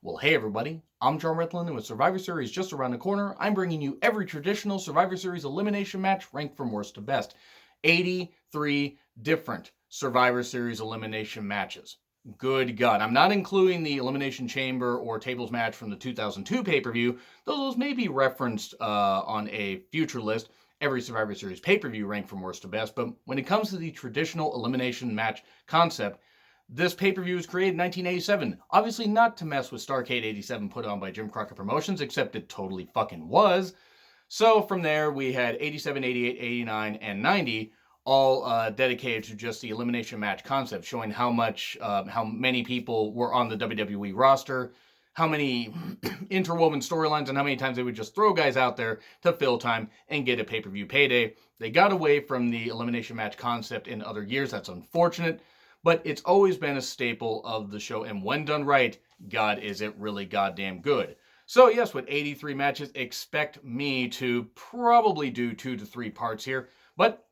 Well, hey everybody, I'm John Retlin, and with Survivor Series just around the corner, I'm bringing you every traditional Survivor Series elimination match ranked from worst to best. 83 different Survivor Series elimination matches. Good God. I'm not including the Elimination Chamber or Tables match from the 2002 pay-per-view, though those may be referenced on a future list. Every Survivor Series pay-per-view ranked from worst to best, but when it comes to the traditional elimination match concept, this pay-per-view was created in 1987. Obviously not to mess with Starrcade 87 put on by Jim Crockett Promotions, except it totally fucking was. So from there, we had 87, 88, 89, and 90, all dedicated to just the elimination match concept, showing how many people were on the WWE roster, how many interwoven storylines, and how many times they would just throw guys out there to fill time and get a pay-per-view payday. They got away from the elimination match concept in other years. That's unfortunate, but it's always been a staple of the show, and when done right, God, is it really goddamn good. So yes, with 83 matches, expect me to probably do 2 to 3 parts here, but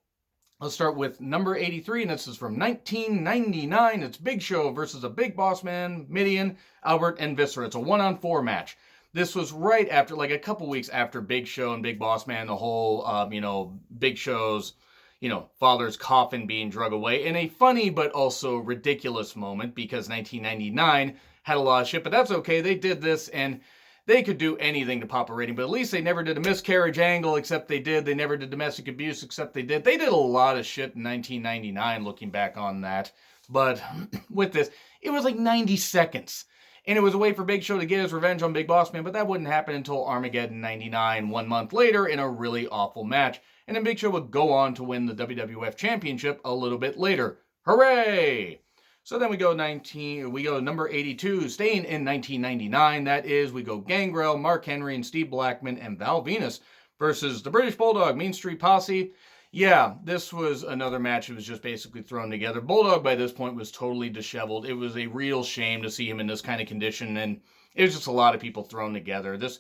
let's start with number 83, and this is from 1999. It's Big Show versus a Big Boss Man, Mideon, Albert, and Viscera. It's a 1-on-4 match. This was right after, like a couple weeks after Big Show and Big Boss Man, the whole, Big Show's, father's coffin being drug away in a funny but also ridiculous moment, because 1999 had a lot of shit, but that's okay. They did this, and they could do anything to pop a rating, but at least they never did a miscarriage angle, except they did. They never did domestic abuse, except they did. They did a lot of shit in 1999, looking back on that. But with this, it was like 90 seconds. And it was a way for Big Show to get his revenge on Big Boss Man, but that wouldn't happen until Armageddon 99, 1 month later, in a really awful match. And then Big Show would go on to win the WWF Championship a little bit later. Hooray! So then we go number 82, staying in 1999. That is, we go Gangrel, Mark Henry, and Steve Blackman, and Val Venus versus the British Bulldog, Mean Street Posse. Yeah, this was another match that was just basically thrown together. Bulldog by this point was totally disheveled. It was a real shame to see him in this kind of condition, and it was just a lot of people thrown together. This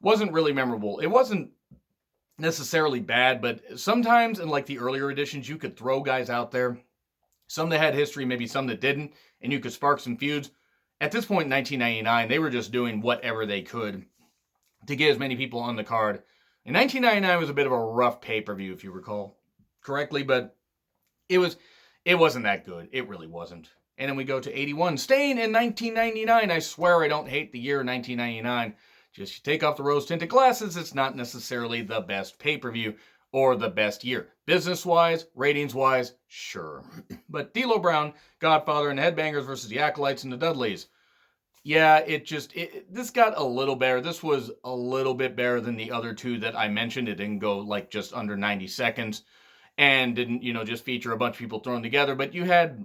wasn't really memorable. It wasn't necessarily bad, but sometimes in like the earlier editions, you could throw guys out there, some that had history, maybe some that didn't, and you could spark some feuds. At this point in 1999, they were just doing whatever they could to get as many people on the card. And 1999 was a bit of a rough pay-per-view, if you recall correctly, but it wasn't that good. It really wasn't. And then we go to 81, staying in 1999. I swear I don't hate the year 1999. Just you take off the rose-tinted glasses, it's not necessarily the best pay-per-view or the best year. Business-wise, ratings-wise, sure. But D'Lo Brown, Godfather, and the Headbangers versus the Acolytes and the Dudleys. Yeah, this got a little better. This was a little bit better than the other two that I mentioned. It didn't go like just under 90 seconds and didn't, just feature a bunch of people thrown together. But you had,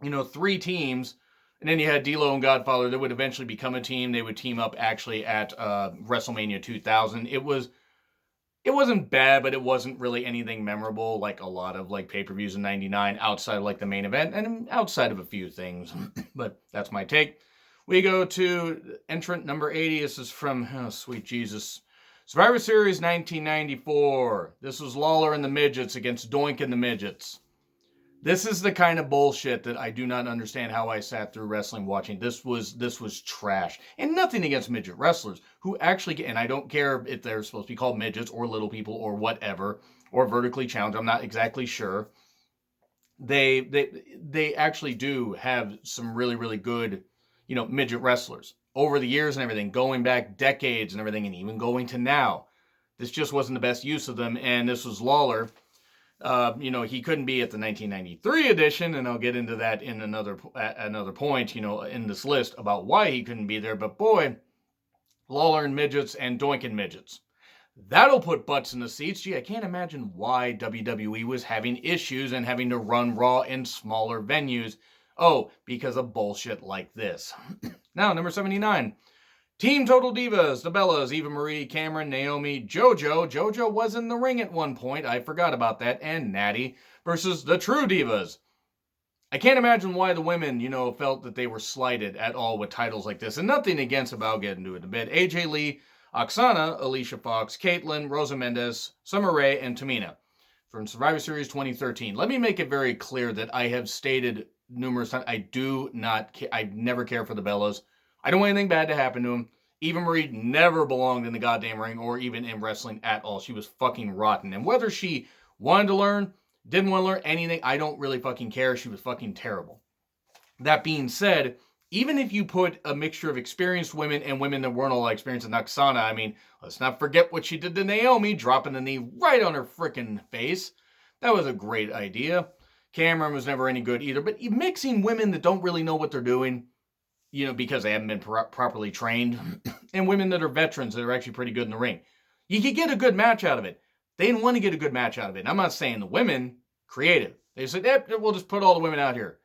3 teams. And then you had D'Lo and Godfather that would eventually become a team. They would team up actually at WrestleMania 2000. It wasn't bad, but it wasn't really anything memorable like a lot of like pay-per-views in 99 outside of like the main event and outside of a few things. But that's my take. We go to entrant number 80. This is from, oh, sweet Jesus, Survivor Series 1994. This was Lawler and the Midgets against Doink and the Midgets. This is the kind of bullshit that I do not understand how I sat through wrestling watching. This was trash. And nothing against midget wrestlers who actually get, and I don't care if they're supposed to be called midgets or little people or whatever, or vertically challenged. I'm not exactly sure. They actually do have some really, really good, midget wrestlers over the years and everything, going back decades and everything, and even going to now. This just wasn't the best use of them, and this was Lawler. He couldn't be at the 1993 edition, and I'll get into that in another point, in this list about why he couldn't be there. But boy, Lawler and Midgets and Doink and Midgets. That'll put butts in the seats. Gee, I can't imagine why WWE was having issues and having to run Raw in smaller venues. Oh, because of bullshit like this. Now, number 79. Team Total Divas, the Bellas, Eva Marie, Cameron, Naomi, JoJo. JoJo was in the ring at one point. I forgot about that. And Natty versus the True Divas. I can't imagine why the women, felt that they were slighted at all with titles like this. And nothing against them, I'll get into it in a bit. AJ Lee, Oksana, Alicia Fox, Caitlyn, Rosa Mendes, Summer Rae, and Tamina from Survivor Series 2013. Let me make it very clear that I have stated numerous times, I never care for the Bellas. I don't want anything bad to happen to him. Eva Marie never belonged in the goddamn ring or even in wrestling at all. She was fucking rotten. And whether she wanted to learn, didn't want to learn anything, I don't really fucking care. She was fucking terrible. That being said, even if you put a mixture of experienced women and women that weren't all that experienced in Oksana, I mean, let's not forget what she did to Naomi, dropping the knee right on her frickin' face. That was a great idea. Cameron was never any good either, but mixing women that don't really know what they're doing, because they haven't been properly trained, and women that are veterans that are actually pretty good in the ring, you could get a good match out of it. They didn't want to get a good match out of it. And I'm not saying the women, creative. They said, we'll just put all the women out here.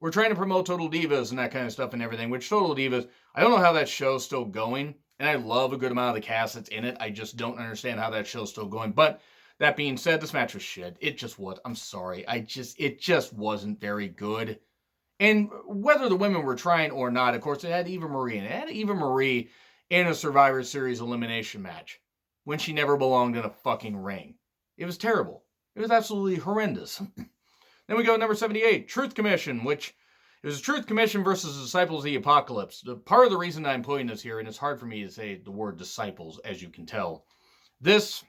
We're trying to promote Total Divas and that kind of stuff and everything, which Total Divas, I don't know how that show's still going, and I love a good amount of the cast that's in it. I just don't understand how that show's still going. But that being said, this match was shit. It just was. I'm sorry. It just wasn't very good. And whether the women were trying or not, of course, it had Eva Marie in it. It had Eva Marie in a Survivor Series elimination match when she never belonged in a fucking ring. It was terrible. It was absolutely horrendous. Then we go to number 78, Truth Commission, which is a Truth Commission versus Disciples of the Apocalypse. Part of the reason I'm putting this here, and it's hard for me to say the word disciples, as you can tell, this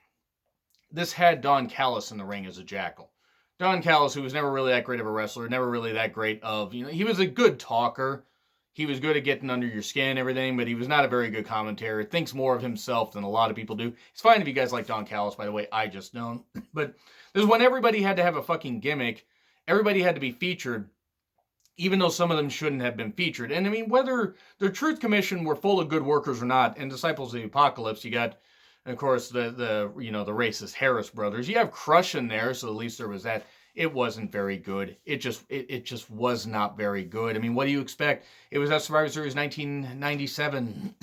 had Don Callis in the ring as a jackal. Don Callis, who was never really that great of a wrestler, never really that great of, he was a good talker. He was good at getting under your skin and everything, but he was not a very good commentator. Thinks more of himself than a lot of people do. It's fine if you guys like Don Callis, by the way. I just don't. But this is when everybody had to have a fucking gimmick. Everybody had to be featured, even though some of them shouldn't have been featured. And I mean, whether the Truth Commission were full of good workers or not, and Disciples of the Apocalypse, you got, of course, the racist Harris brothers. You have Crush in there, so at least there was that. It wasn't very good. It just was not very good. I mean, what do you expect? It was at Survivor Series 1997,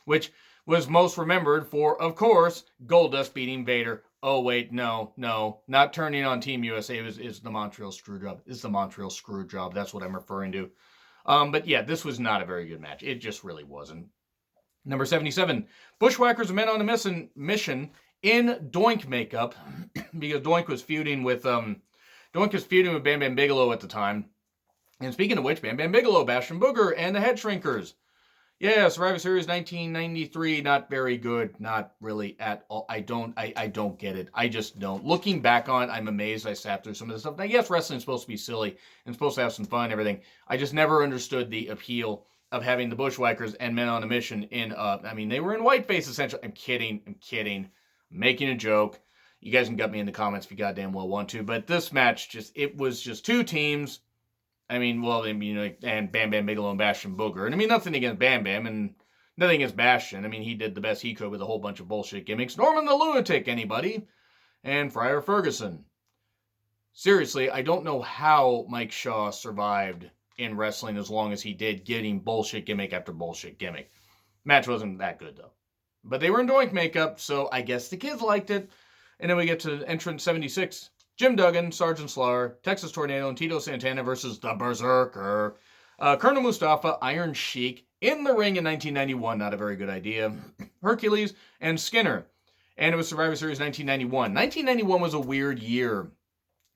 which was most remembered for, of course, Goldust beating Vader. Oh, wait, no, not turning on Team USA. It's the Montreal Screwjob. It's the Montreal Screwjob. That's what I'm referring to. But yeah, this was not a very good match. It just really wasn't. Number 77, Bushwhackers and Men on a Mission in Doink makeup, because Doink was feuding with Bam Bam Bigelow at the time. And speaking of which, Bam Bam Bigelow, Bastion Booger, and the Head Shrinkers. Yeah, Survivor Series 1993, not very good. Not really at all. I don't get it. I just don't. Looking back on it, I'm amazed I sat through some of this stuff. Now, yes, wrestling's supposed to be silly and supposed to have some fun and everything. I just never understood the appeal of having the Bushwhackers and Men on a Mission in, they were in whiteface, essentially. I'm kidding. I'm making a joke. You guys can gut me in the comments if you goddamn well want to. But this match, it was just two teams. And Bam Bam Bigelow and Bastion Booger. And nothing against Bam Bam and nothing against Bastion. He did the best he could with a whole bunch of bullshit gimmicks. Norman the Lunatic, anybody? And Friar Ferguson. Seriously, I don't know how Mike Shaw survived in wrestling as long as he did, getting bullshit gimmick after bullshit gimmick. Match wasn't that good, though. But they were in Doink makeup, so I guess the kids liked it. And then we get to entrance 76. Jim Duggan, Sergeant Slaughter, Texas Tornado, and Tito Santana versus the Berserker. Colonel Mustafa, Iron Sheik, in the ring in 1991. Not a very good idea. Hercules and Skinner. And it was Survivor Series 1991. 1991 was a weird year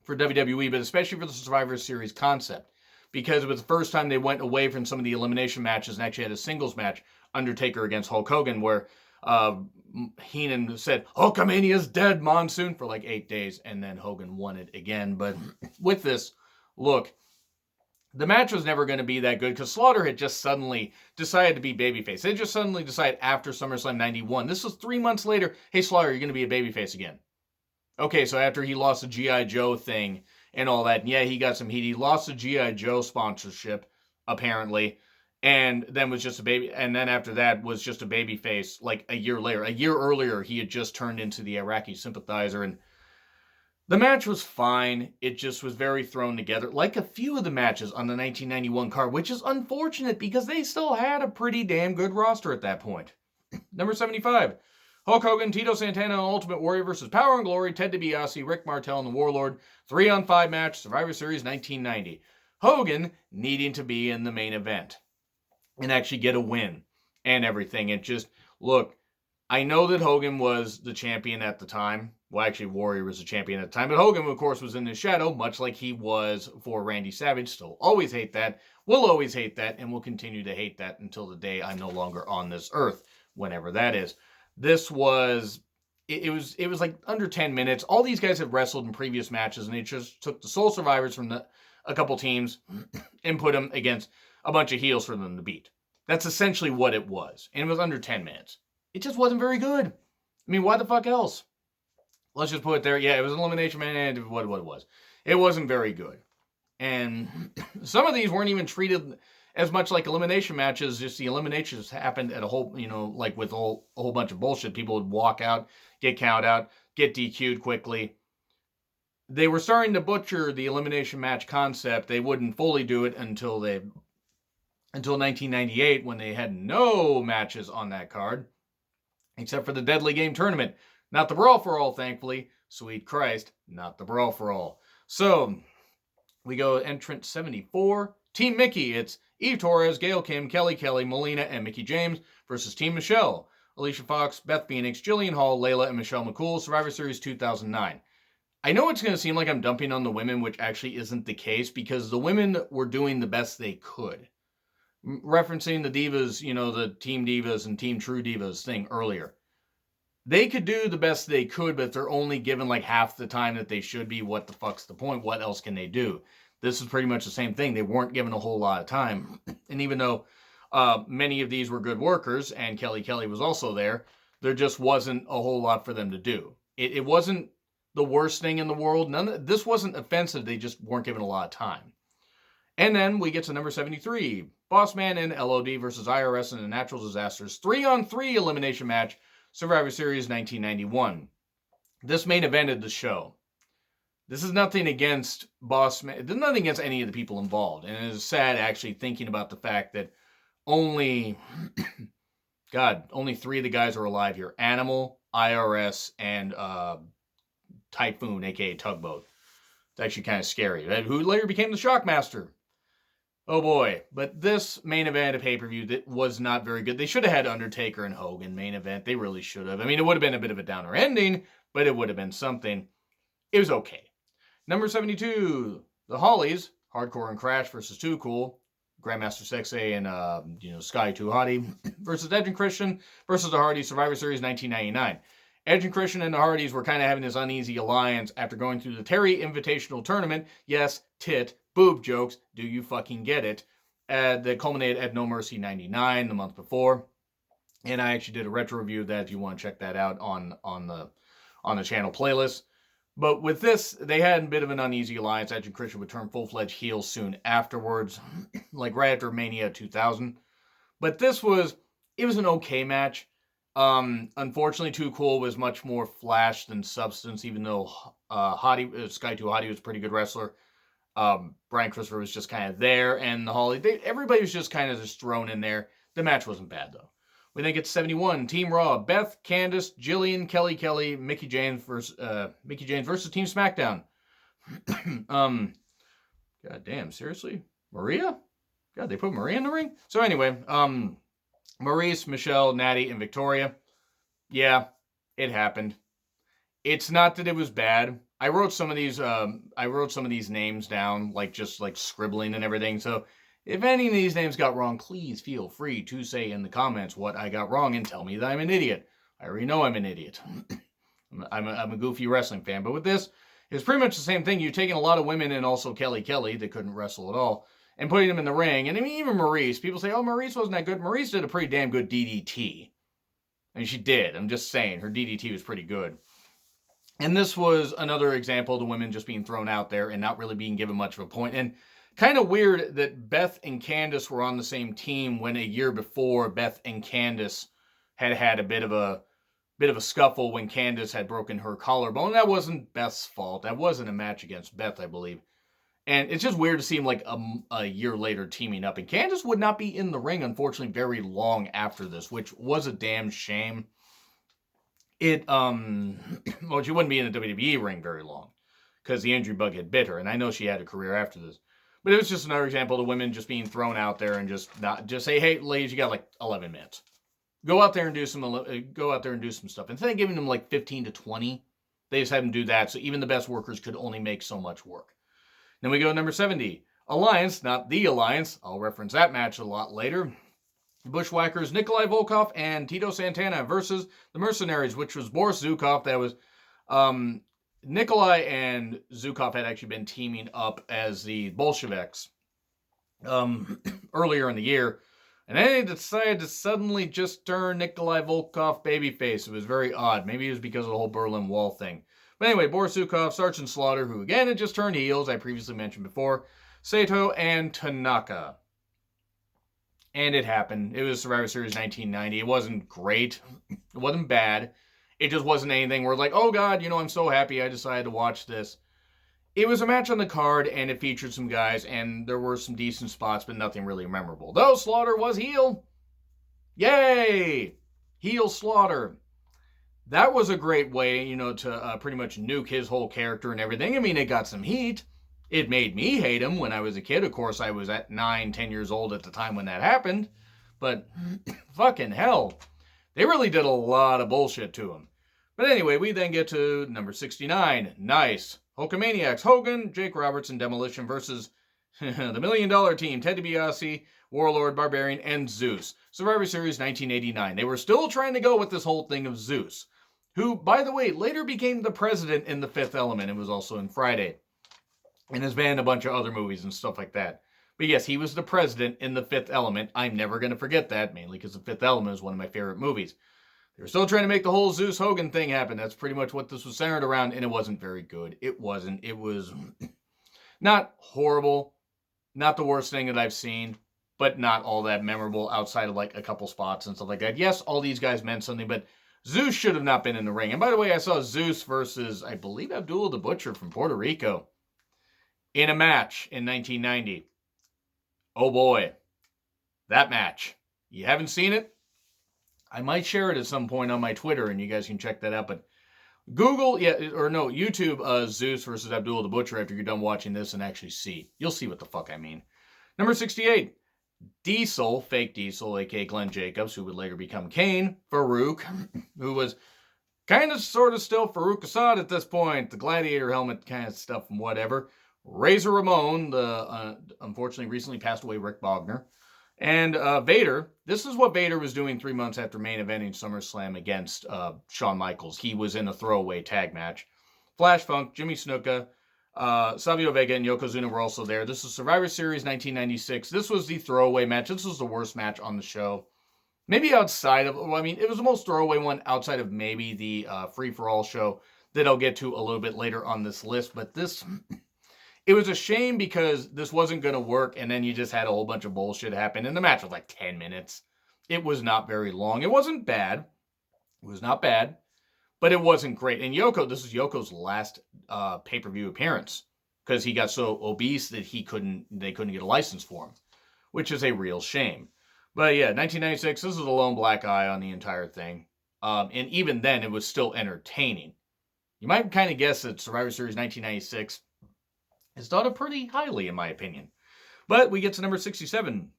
for WWE, but especially for the Survivor Series concept. Because it was the first time they went away from some of the elimination matches and actually had a singles match, Undertaker against Hulk Hogan, where Heenan said, Hulkamania's dead, Monsoon, for like 8 days, and then Hogan won it again. But with this, look, the match was never going to be that good because Slaughter had just suddenly decided to be babyface. They just suddenly decided after SummerSlam 91. This was 3 months later. Hey, Slaughter, you're going to be a babyface again. Okay, so after he lost the G.I. Joe thing and all that, yeah, he got some heat. He lost the G.I. Joe sponsorship, apparently. And then was just a baby, and then after that was just a baby face like a year later. A year earlier, he had just turned into the Iraqi sympathizer, and the match was fine. It just was very thrown together, like a few of the matches on the 1991 card, which is unfortunate because they still had a pretty damn good roster at that point. Number 75, Hulk Hogan, Tito Santana, and Ultimate Warrior versus Power and Glory, Ted DiBiase, Rick Martel, and the Warlord. 3-on-5 match, Survivor Series 1990. Hogan needing to be in the main event and actually get a win and everything. It just, look, I know that Hogan was the champion at the time. Well, actually, Warrior was the champion at the time. But Hogan, of course, was in his shadow, much like he was for Randy Savage. Still always hate that. Will always hate that. And will continue to hate that until the day I'm no longer on this earth, whenever that is. This was... It was like under 10 minutes. All these guys have wrestled in previous matches, and they just took the sole survivors from a couple teams and put them against a bunch of heels for them to beat. That's essentially what it was. And it was under 10 minutes. It just wasn't very good. I mean, why the fuck else? Let's just put it there. Yeah, it was an elimination match, and what it was. It wasn't very good. And some of these weren't even treated as much like elimination matches. Just the eliminations happened at a whole, like with a whole bunch of bullshit. People would walk out, get counted out, get DQ'd quickly. They were starting to butcher the elimination match concept. They wouldn't fully do it until 1998, when they had no matches on that card, except for the Deadly Game Tournament. Not the Brawl for All, thankfully. Sweet Christ, not the Brawl for All. So, we go entrant 74. Team Mickey, it's Eve Torres, Gail Kim, Kelly Kelly, Melina, and Mickey James versus Team Michelle. Alicia Fox, Beth Phoenix, Jillian Hall, Layla, and Michelle McCool, Survivor Series 2009. I know it's going to seem like I'm dumping on the women, which actually isn't the case, because the women were doing the best they could. Referencing the Divas, the Team Divas and Team True Divas thing earlier. They could do the best they could, but they're only given like half the time that they should be. What the fuck's the point? What else can they do? This is pretty much the same thing. They weren't given a whole lot of time. And even though many of these were good workers, and Kelly Kelly was also there just wasn't a whole lot for them to do. It wasn't the worst thing in the world. This wasn't offensive. They just weren't given a lot of time. And then we get to number 73. Bossman and LOD versus IRS and the Natural Disasters. 3-on-3 elimination match. Survivor Series 1991. This main evented the show. This is nothing against Bossman. There's nothing against any of the people involved. And it is sad actually thinking about the fact that only 3 of the guys are alive here. Animal, IRS, and Typhoon, aka Tugboat. It's actually kind of scary. Who later became the Shockmaster. Oh boy. But this main event of pay-per-view that was not very good. They should have had Undertaker and Hogan main event. They really should have. I mean, it would have been a bit of a downer ending, but it would have been something. It was okay. Number 72, the Hollies, Hardcore and Crash versus Too Cool, Grandmaster Sexay and Sky Too Hottie versus Edge and Christian versus the Hardys, Survivor Series 1999. Edge and Christian and the Hardys were kind of having this uneasy alliance after going through the Terry Invitational Tournament. Yes, boob jokes. Do you fucking get it? That culminated at No Mercy 99 the month before. And I actually did a retro review of that if you want to check that out on the channel playlist. But with this, they had a bit of an uneasy alliance. Edge and Christian would turn full-fledged heels soon afterwards, like right after Mania 2000. But it was an okay match. Unfortunately, Too Cool was much more flash than substance, even though Sky Too Hottie was a pretty good wrestler. Brian Christopher was just kind of there, and the Holly, everybody was just kind of just thrown in there. The match wasn't bad, though. We then get to 71, Team Raw, Beth, Candice, Jillian, Kelly, Mickey James versus Team SmackDown. God damn, seriously? Maria? God, they put Maria in the ring? So anyway, Maurice, Michelle, Natty, and Victoria. Yeah, it happened. It's not that it was bad. I wrote some of these names down, just scribbling and everything, so if any of these names got wrong, please feel free to say in the comments what I got wrong and tell me that I'm an idiot. I already know I'm an idiot. I'm a goofy wrestling fan. But with this, it's pretty much the same thing. You're taking a lot of women and also Kelly that couldn't wrestle at all and putting them in the ring. And I mean, even Maurice. People say, oh, Maurice wasn't that good. Maurice did a pretty damn good DDT. I mean, she did. I'm just saying. Her DDT was pretty good. And this was another example of the women just being thrown out there and not really being given much of a point. And kind of weird that Beth and Candice were on the same team when a year before Beth and Candice had a bit of a scuffle when Candice had broken her collarbone. That wasn't Beth's fault. That wasn't a match against Beth, I believe. And it's just weird to see them like a year later teaming up. And Candice would not be in the ring, unfortunately, very long after this, which was a damn shame. Well, she wouldn't be in the WWE ring very long because the injury bug had bit her. And I know she had a career after this. But it was just another example of the women just being thrown out there and just say, hey, ladies, you got like 11 minutes. Go out there and do some stuff. Instead of giving them like 15 to 20, they just had them do that. So even the best workers could only make so much work. Then we go to number 70. Alliance, not the Alliance. I'll reference that match a lot later. Bushwhackers, Nikolai Volkov and Tito Santana versus the Mercenaries, which was Boris Zukov. That was Nikolai and Zukov had actually been teaming up as the Bolsheviks earlier in the year. And then they decided to suddenly just turn Nikolai Volkov babyface. It was very odd. Maybe it was because of the whole Berlin Wall thing. But anyway, Boris Zukov, Sergeant Slaughter, who again had just turned heels, I previously mentioned before, Sato, and Tanaka. And it happened. It was Survivor Series 1990. It wasn't great. It wasn't bad. It just wasn't anything where like, oh God, I'm so happy I decided to watch this. It was a match on the card, and it featured some guys, and there were some decent spots, but nothing really memorable. Though Slaughter was heel. Yay! Heel Slaughter. That was a great way, to pretty much nuke his whole character and everything. I mean, it got some heat. It made me hate him when I was a kid. Of course, I was at 9, 10 years old at the time when that happened. But fucking hell. They really did a lot of bullshit to him. But anyway, we then get to number 69. Nice. Hulkamaniacs. Hogan, Jake Roberts, and Demolition versus the $1 Million Team. Ted DiBiase, Warlord, Barbarian, and Zeus. Survivor Series 1989. They were still trying to go with this whole thing of Zeus, who, by the way, later became the president in The Fifth Element. It was also in Friday. And has been in a bunch of other movies and stuff like that. But yes, he was the president in The Fifth Element. I'm never going to forget that, mainly because The Fifth Element is one of my favorite movies. They were still trying to make the whole Zeus Hogan thing happen. That's pretty much what this was centered around, and it wasn't very good. It wasn't. It was not horrible, not the worst thing that I've seen, but not all that memorable outside of like a couple spots and stuff like that. Yes, all these guys meant something, but Zeus should have not been in the ring. And by the way, I saw Zeus versus, I believe, Abdullah the Butcher from Puerto Rico in a match in 1990. Oh boy, that match. You haven't seen it? I might share it at some point on my Twitter, and you guys can check that out. But YouTube Zeus versus Abdullah the Butcher after you're done watching this and actually see. You'll see what the fuck I mean. Number 68, Diesel, fake Diesel, a.k.a. Glenn Jacobs, who would later become Kane. Farouk, who was kind of sort of still Farouk Assad at this point. The gladiator helmet kind of stuff and whatever. Razor Ramon, the unfortunately recently passed away Rick Bogner. And Vader. This is what Vader was doing 3 months after main eventing SummerSlam against Shawn Michaels. He was in a throwaway tag match. Flash Funk, Jimmy Snuka, Savio Vega, and Yokozuna were also there. This is Survivor Series 1996. This was the throwaway match. This was the worst match on the show. Maybe outside of, it was the most throwaway one outside of maybe the free-for-all show that I'll get to a little bit later on this list. But this... It was a shame because this wasn't going to work, and then you just had a whole bunch of bullshit happen, and the match was like 10 minutes. It was not very long. It wasn't bad. It was not bad, but it wasn't great. And this is Yoko's last pay-per-view appearance because he got so obese that they couldn't get a license for him, which is a real shame. But yeah, 1996, this is a lone black eye on the entire thing. And even then, it was still entertaining. You might kind of guess that Survivor Series 1996 is thought of pretty highly, in my opinion. But we get to number 67.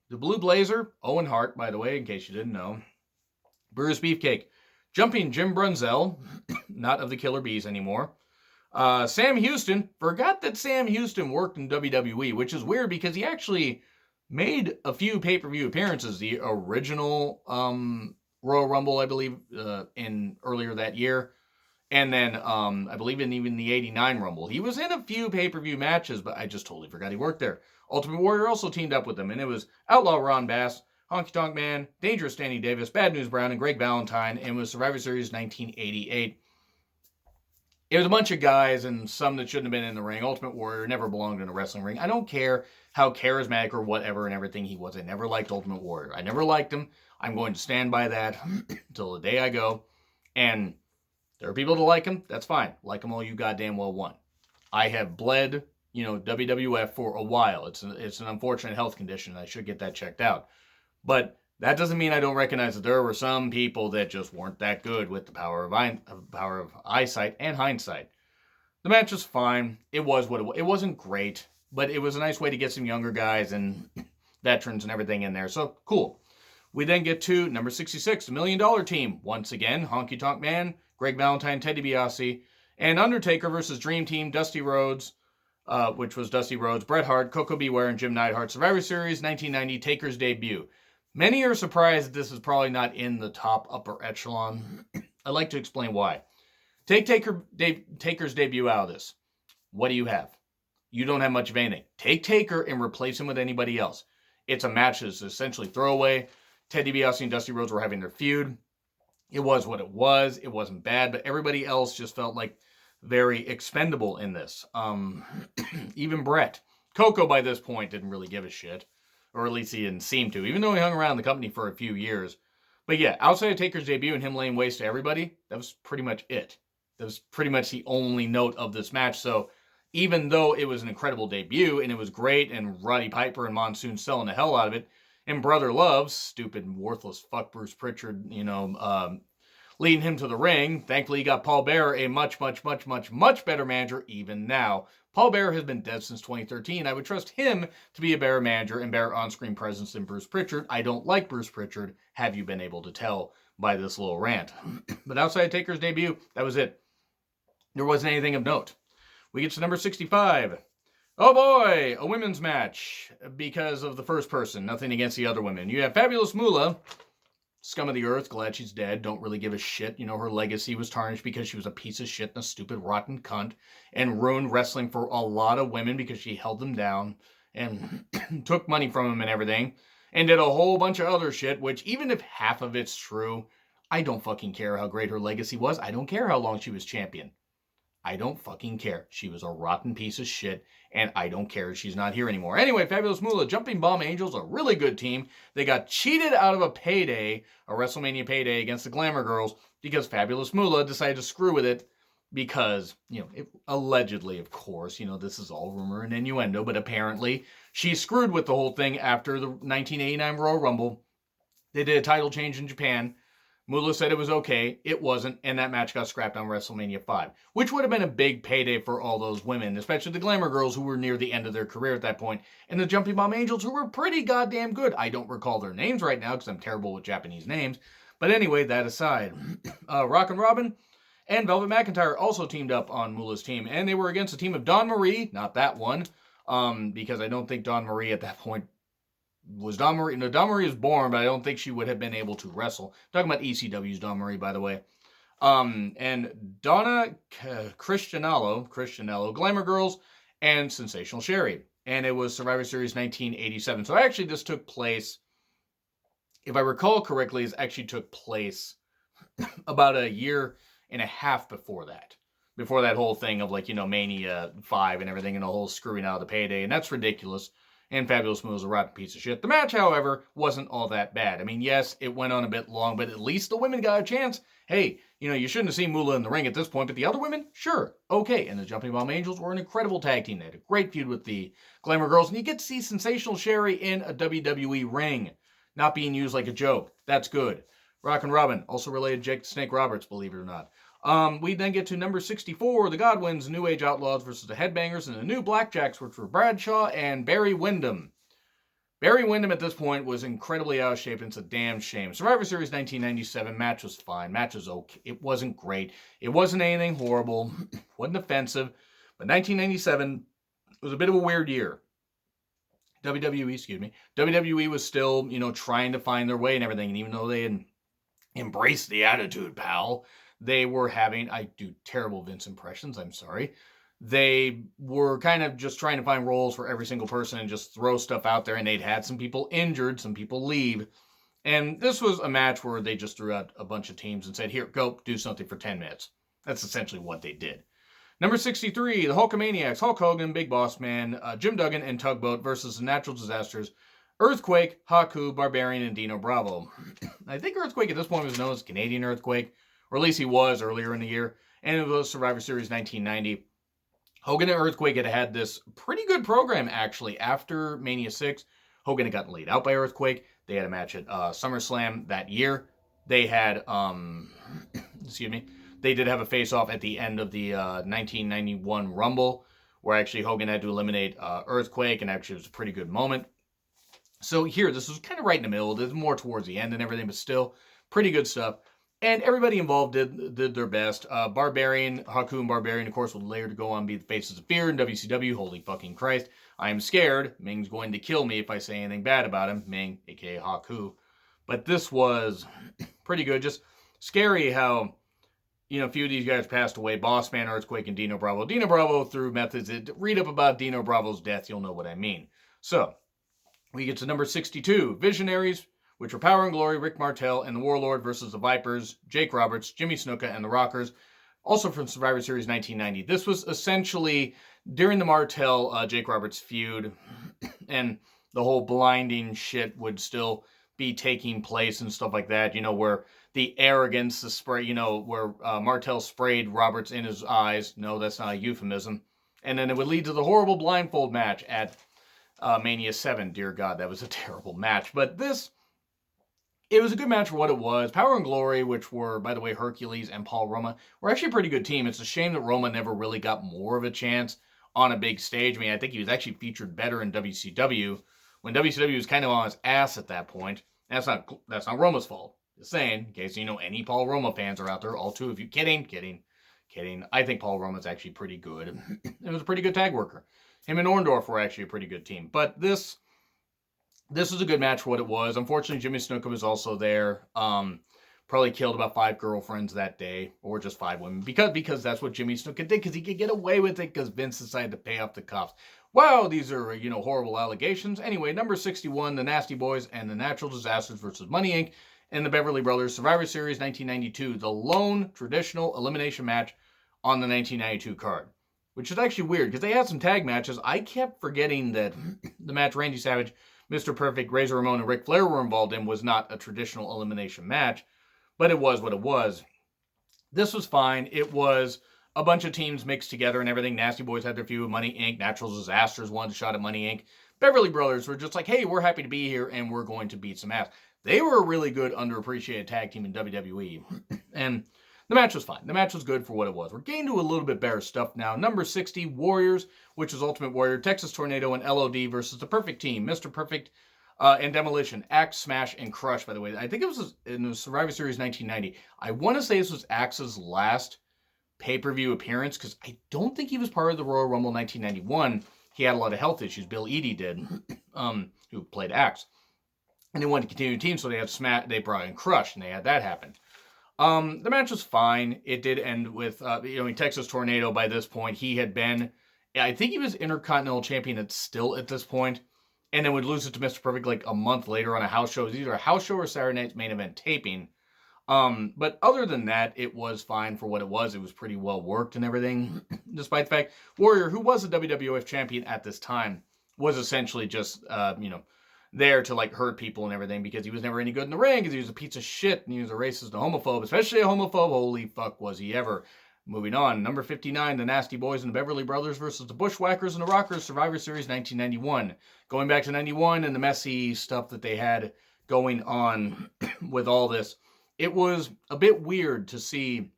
The Blue Blazer, Owen Hart, by the way, in case you didn't know. Bruce Beefcake. Jumping Jim Brunzell, not of the Killer Bees anymore. Sam Houston. Forgot that Sam Houston worked in WWE, which is weird because he actually made a few pay-per-view appearances. The original Royal Rumble, I believe, in earlier that year. And then, I believe in even the 89 Rumble. He was in a few pay-per-view matches, but I just totally forgot he worked there. Ultimate Warrior also teamed up with him, and it was Outlaw Ron Bass, Honky Tonk Man, Dangerous Danny Davis, Bad News Brown, and Greg Valentine, and it was Survivor Series 1988. It was a bunch of guys, and some that shouldn't have been in the ring. Ultimate Warrior never belonged in a wrestling ring. I don't care how charismatic or whatever and everything he was. I never liked Ultimate Warrior. I never liked him. I'm going to stand by that until the day I go. And there are people that like him. That's fine. Like them all you goddamn well want. I have bled, WWF for a while. It's an unfortunate health condition. I should get that checked out. But that doesn't mean I don't recognize that there were some people that just weren't that good with the power of eyesight and hindsight. The match was fine. It was what it was. It wasn't great, but it was a nice way to get some younger guys and veterans and everything in there. So, cool. We then get to number 66, the $1 Million Team. Once again, Honky Tonk Man, Greg Valentine, Ted DiBiase, and Undertaker versus Dream Team, Dusty Rhodes, which was Dusty Rhodes, Bret Hart, Coco Beware, and Jim Neidhart. Survivor Series 1990, Taker's debut. Many are surprised that this is probably not in the top upper echelon. I'd like to explain why. Take Taker's debut out of this. What do you have? You don't have much of anything. Take Taker and replace him with anybody else. It's a match that's essentially throwaway. Ted DiBiase and Dusty Rhodes were having their feud. It was what it was. It wasn't bad, but everybody else just felt like very expendable in this. Even Bret. Coco by this point didn't really give a shit. Or at least he didn't seem to, even though he hung around the company for a few years. But yeah, outside of Taker's debut and him laying waste to everybody, that was pretty much it. That was pretty much the only note of this match. So even though it was an incredible debut and it was great and Roddy Piper and Monsoon selling the hell out of it, and Brother Love, stupid, worthless fuck Bruce Pritchard, leading him to the ring. Thankfully, he got Paul Bearer, a much, much, much, much, much better manager even now. Paul Bearer has been dead since 2013. I would trust him to be a better manager and better on-screen presence than Bruce Pritchard. I don't like Bruce Pritchard. Have you been able to tell by this little rant? But outside of Taker's debut, that was it. There wasn't anything of note. We get to number 65. Oh boy, a women's match because of the first person. Nothing against the other women. You have Fabulous Moolah, scum of the earth, glad she's dead, don't really give a shit. You know, her legacy was tarnished because she was a piece of shit and a stupid, rotten cunt and ruined wrestling for a lot of women because she held them down and took money from them and everything and did a whole bunch of other shit, which even if half of it's true, I don't fucking care how great her legacy was. I don't care how long she was champion. I don't fucking care. She was a rotten piece of shit, and I don't care she's not here anymore. Anyway, Fabulous Moolah, Jumping Bomb Angels, a really good team. They got cheated out of a payday, a WrestleMania payday against the Glamour Girls, because Fabulous Moolah decided to screw with it because, allegedly, of course, this is all rumor and innuendo, but apparently she screwed with the whole thing after the 1989 Royal Rumble. They did a title change in Japan. Moolah said it was okay. It wasn't, and that match got scrapped on WrestleMania 5, which would have been a big payday for all those women, especially the Glamour Girls who were near the end of their career at that point, and the Jumping Bomb Angels who were pretty goddamn good. I don't recall their names right now because I'm terrible with Japanese names. But anyway, that aside, Rockin' Robin and Velvet McIntyre also teamed up on Moolah's team, and they were against a team of Dawn Marie, not that one, because I don't think Dawn Marie at that point was Dawn Marie. No, Dawn Marie was born, but I don't think she would have been able to wrestle. I'm talking about ECW's Dawn Marie, by the way. And Donna Cristianello, Glamour Girls, and Sensational Sherry. And it was Survivor Series 1987. So actually this took place, if I recall correctly, it actually took place about a year and a half before that. Before that whole thing of Mania 5 and everything and the whole screwing out of the payday. And that's ridiculous. And Fabulous Moolah was a rotten piece of shit. The match, however, wasn't all that bad. I mean, yes, it went on a bit long, but at least the women got a chance. Hey, you shouldn't have seen Moolah in the ring at this point, but the other women, sure, okay. And the Jumping Bomb Angels were an incredible tag team. They had a great feud with the Glamour Girls, and you get to see Sensational Sherry in a WWE ring, not being used like a joke. That's good. Rockin' Robin, also related to Jake the Snake Roberts, believe it or not. We then get to number 64, the Godwins, New Age Outlaws versus the Headbangers, and the New Blackjacks, which were Bradshaw and Barry Windham. Barry Windham at this point was incredibly out of shape, and it's a damn shame. Survivor Series 1997, match was fine. Match was okay. It wasn't great. It wasn't anything horrible. Wasn't offensive. But 1997 was a bit of a weird year. WWE was still, trying to find their way and everything, and even though they had embraced the attitude, pal, they were having, I do terrible Vince impressions, I'm sorry. They were kind of just trying to find roles for every single person and just throw stuff out there, and they'd had some people injured, some people leave. And this was a match where they just threw out a bunch of teams and said, here, go, do something for 10 minutes. That's essentially what they did. Number 63, the Hulkamaniacs, Hulk Hogan, Big Boss Man, Jim Duggan, and Tugboat versus the Natural Disasters, Earthquake, Haku, Barbarian, and Dino Bravo. I think Earthquake at this point was known as Canadian Earthquake, or at least he was earlier in the year, and it was Survivor Series 1990. Hogan and Earthquake had this pretty good program, actually. After Mania 6, Hogan had gotten laid out by Earthquake. They had a match at SummerSlam that year. They had, they did have a face-off at the end of the 1991 Rumble, where actually Hogan had to eliminate Earthquake, and actually it was a pretty good moment. So here, this was kind of right in the middle. This is more towards the end and everything, but still pretty good stuff. And everybody involved did their best. Barbarian, Haku and Barbarian, of course, would later go on be the faces of fear in WCW. Holy fucking Christ. I am scared. Ming's going to kill me if I say anything bad about him. Ming, aka Haku. But this was pretty good. Just scary how, a few of these guys passed away. Bossman, Earthquake, and Dino Bravo. Dino Bravo, through methods. Read up about Dino Bravo's death. You'll know what I mean. So, we get to number 62. Visionaries, which were Power and Glory, Rick Martel, and the Warlord versus the Vipers, Jake Roberts, Jimmy Snuka, and the Rockers. Also from Survivor Series 1990. This was essentially during the Martel, Jake Roberts feud, and the whole blinding shit would still be taking place and stuff like that, where the arrogance, the spray, where Martel sprayed Roberts in his eyes. No, that's not a euphemism. And then it would lead to the horrible blindfold match at Mania 7. Dear God, that was a terrible match. But it was a good match for what it was. Power and Glory, which were, by the way, Hercules and Paul Roma, were actually a pretty good team. It's a shame that Roma never really got more of a chance on a big stage. I mean, I think he was actually featured better in WCW, when WCW was kind of on his ass at that point. That's not Roma's fault. Just saying, in case any Paul Roma fans are out there, all two of you. Kidding. I think Paul Roma's actually pretty good. It was a pretty good tag worker. Him and Orndorff were actually a pretty good team. But this was a good match for what it was. Unfortunately, Jimmy Snuka was also there. Probably killed about 5 girlfriends that day, or just 5 women, because that's what Jimmy Snuka did, because he could get away with it, because Vince decided to pay off the cops. Wow, these are, horrible allegations. Anyway, number 61, the Nasty Boys and the Natural Disasters versus Money Inc. and the Beverly Brothers, Survivor Series 1992, the lone traditional elimination match on the 1992 card. Which is actually weird, because they had some tag matches. I kept forgetting that the match Randy Savage, Mr. Perfect, Razor Ramon, and Ric Flair were involved in was not a traditional elimination match, but it was what it was. This was fine. It was a bunch of teams mixed together and everything. Nasty Boys had their feud with Money Inc. Natural Disasters wanted a shot at Money Inc. Beverly Brothers were just like, hey, we're happy to be here, and we're going to beat some ass. They were a really good, underappreciated tag team in WWE. And the match was fine. The match was good for what it was. We're getting to a little bit better stuff now. Number 60, Warriors, which is Ultimate Warrior, Texas Tornado, and LOD versus the Perfect Team, Mr. Perfect, and Demolition. Axe, Smash, and Crush, by the way. I think it was in the Survivor Series 1990. I want to say this was Axe's last pay-per-view appearance, because I don't think he was part of the Royal Rumble 1991. He had a lot of health issues. Bill Eadie did, who played Axe. And they wanted to continue the team, so they brought in Crush, and they had that happen. The match was fine. It did end with, Texas Tornado by this point. He had been, I think he was Intercontinental Champion still at this point, and then would lose it to Mr. Perfect like a month later on a house show. It was either a house show or Saturday Night's Main Event taping. But other than that, it was fine for what it was. It was pretty well worked and everything, despite the fact Warrior, who was a WWF champion at this time, was essentially just, there to hurt people and everything, because he was never any good in the ring, because he was a piece of shit and he was a racist and homophobe, especially a homophobe. Holy fuck was he ever. Moving on, number 59, the Nasty Boys and the Beverly Brothers versus the Bushwhackers and the Rockers, Survivor Series 1991. Going back to 91 and the messy stuff that they had going on with all this, it was a bit weird to see,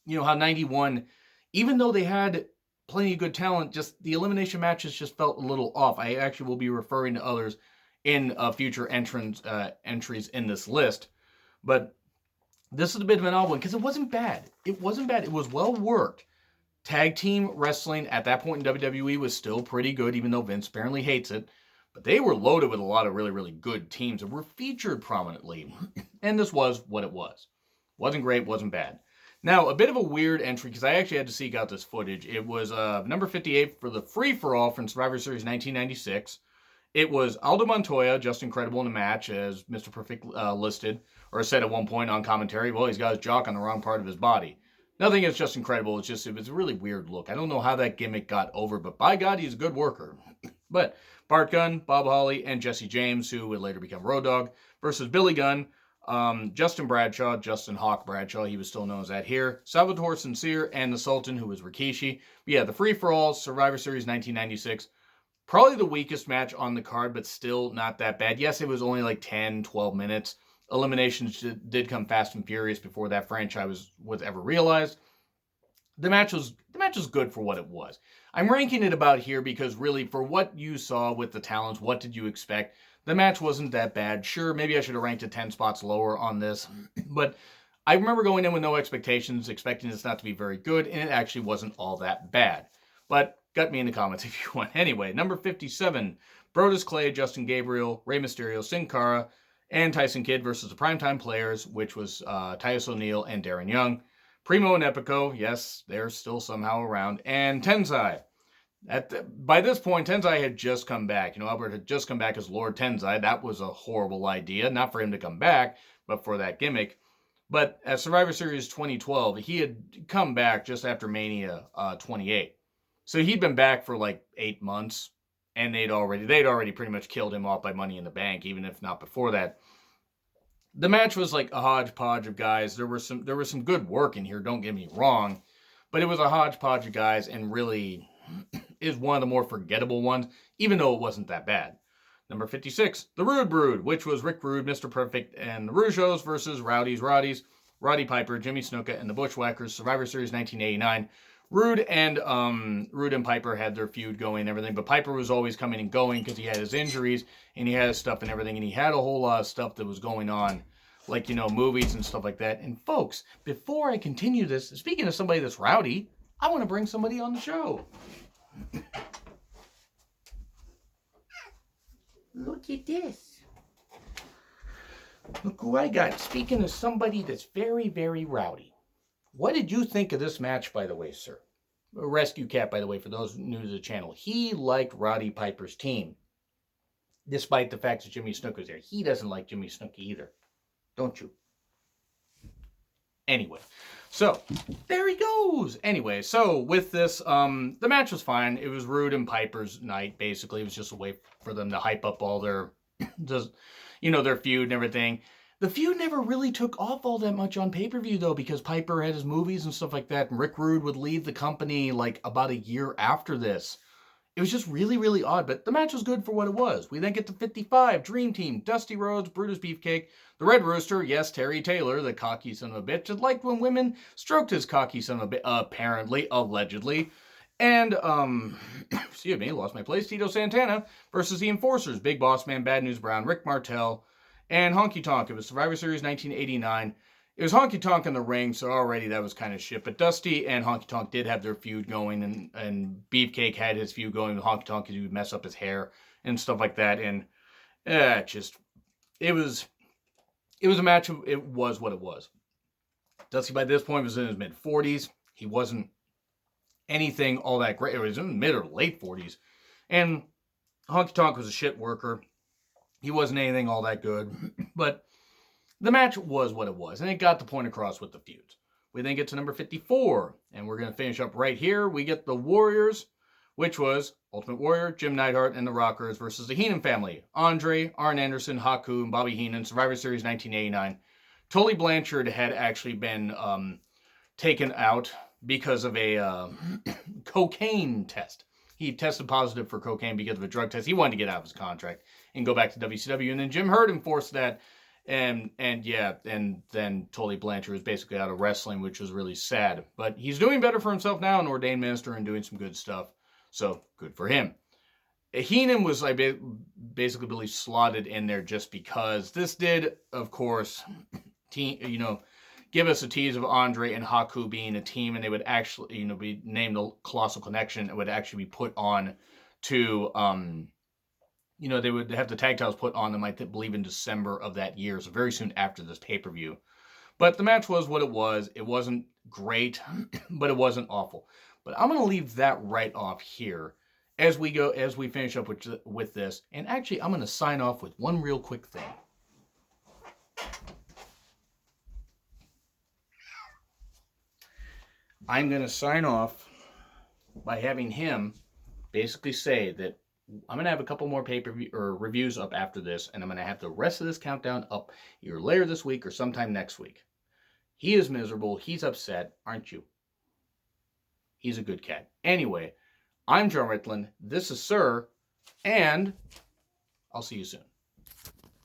how 91, even though they had plenty of good talent, just the elimination matches just felt a little off. I actually will be referring to others in future entries in this list. But this is a bit of an odd one, because it wasn't bad. It was well worked. Tag team wrestling at that point in WWE was still pretty good, even though Vince apparently hates it. But they were loaded with a lot of really, really good teams that were featured prominently. And this was what it was. Wasn't great, wasn't bad. Now, a bit of a weird entry, because I actually had to seek out this footage. It was number 58 for the free-for-all from Survivor Series 1996. It was Aldo Montoya, just incredible in the match, as Mr. Perfect listed, or said at one point on commentary, well, he's got his jock on the wrong part of his body. Nothing is just incredible. It was a really weird look. I don't know how that gimmick got over, but by God, he's a good worker. But Bart Gunn, Bob Holly, and Jesse James, who would later become Road Dogg, versus Billy Gunn, Justin Bradshaw, Justin Hawk Bradshaw, he was still known as that here, Salvatore Sincere, and the Sultan, who was Rikishi. But yeah, the free-for-all, Survivor Series 1996. Probably the weakest match on the card, but still not that bad. Yes, it was only like 10, 12 minutes. Eliminations did come fast and furious before that franchise was ever realized. The match was good for what it was. I'm ranking it about here because really, for what you saw with the talents, what did you expect? The match wasn't that bad. Sure, maybe I should have ranked it 10 spots lower on this, but I remember going in with no expectations, expecting this not to be very good, and it actually wasn't all that bad. But gut me in the comments if you want. Anyway, number 57, Brodus Clay, Justin Gabriel, Rey Mysterio, Sin Cara, and Tyson Kidd versus the Primetime Players, which was Titus O'Neil and Darren Young. Primo and Epico, yes, they're still somehow around, and Tensai. By this point, Tensai had just come back. Albert had just come back as Lord Tensai. That was a horrible idea, not for him to come back, but for that gimmick. But at Survivor Series 2012, he had come back just after Mania 28. So he'd been back for like 8 months, and they'd already pretty much killed him off by Money in the Bank, even if not before that. The match was like a hodgepodge of guys. There was some good work in here, don't get me wrong, but it was a hodgepodge of guys, and really is one of the more forgettable ones, even though it wasn't that bad. Number 56, The Rude Brood, which was Rick Rude, Mr. Perfect, and the Rougeaus versus Roddy Piper, Jimmy Snuka, and the Bushwhackers, Survivor Series 1989. Rude and Piper had their feud going and everything, but Piper was always coming and going because he had his injuries, and he had his stuff and everything, and he had a whole lot of stuff that was going on, like, movies and stuff like that. And folks, before I continue this, speaking of somebody that's rowdy, I want to bring somebody on the show. Look at this. Look who I got. Speaking of somebody that's very, very rowdy. What did you think of this match, by the way, sir? Rescue Cat, by the way, for those new to the channel. He liked Roddy Piper's team, despite the fact that Jimmy Snuka was there. He doesn't like Jimmy Snuka either. Don't you? Anyway, so there he goes. Anyway, so with this, the match was fine. It was Rude and Piper's night, basically. It was just a way for them to hype up all their, their feud and everything. The feud never really took off all that much on pay-per-view, though, because Piper had his movies and stuff like that, and Rick Rude would leave the company, like, about a year after this. It was just really, really odd, but the match was good for what it was. We then get to 55, Dream Team, Dusty Rhodes, Brutus Beefcake, the Red Rooster, yes, Terry Taylor, the cocky son of a bitch, that liked when women stroked his cocky son of a bitch, apparently, allegedly. And, excuse me, lost my place, Tito Santana versus the Enforcers, Big Boss Man, Bad News Brown, Rick Martel, and Honky Tonk. It was Survivor Series 1989. It was Honky Tonk in the ring, so already that was kind of shit. But Dusty and Honky Tonk did have their feud going, and Beefcake had his feud going with Honky Tonk because he would mess up his hair and stuff like that. And it was a match. It was what it was. Dusty by this point was in his mid-40s. He wasn't anything all that great. It was in mid or late 40s. And Honky Tonk was a shit worker. He wasn't anything all that good. But the match was what it was, and it got the point across with the feuds. We then get to number 54, and we're going to finish up right here. We get the Warriors, which was Ultimate Warrior, Jim Neidhart, and the Rockers versus the Heenan family. Andre, Arn Anderson, Haku, and Bobby Heenan, Survivor Series 1989. Tully Blanchard had actually been taken out because of a cocaine test. He tested positive for cocaine because of a drug test. He wanted to get out of his contract and go back to WCW, and then Jim Herd enforced that. And then Tully Blanchard was basically out of wrestling, which was really sad. But he's doing better for himself now, an ordained minister, and doing some good stuff. So, good for him. Heenan was basically really slotted in there just because this did, of course, give us a tease of Andre and Haku being a team, and they would actually, be named the Colossal Connection. It would actually be put on to... they would have the tag titles put on them, I believe, in December of that year, so very soon after this pay-per-view. But the match was what it was. It wasn't great, but it wasn't awful. But I'm going to leave that right off here as we finish up with this. And actually, I'm going to sign off with one real quick thing. I'm going to sign off by having him basically say that I'm going to have a couple more pay-per-view or reviews up after this, and I'm going to have the rest of this countdown up either later this week or sometime next week. He is miserable. He's upset. Aren't you? He's a good cat. Anyway, I'm John Ritland. This is Sir, and I'll see you soon.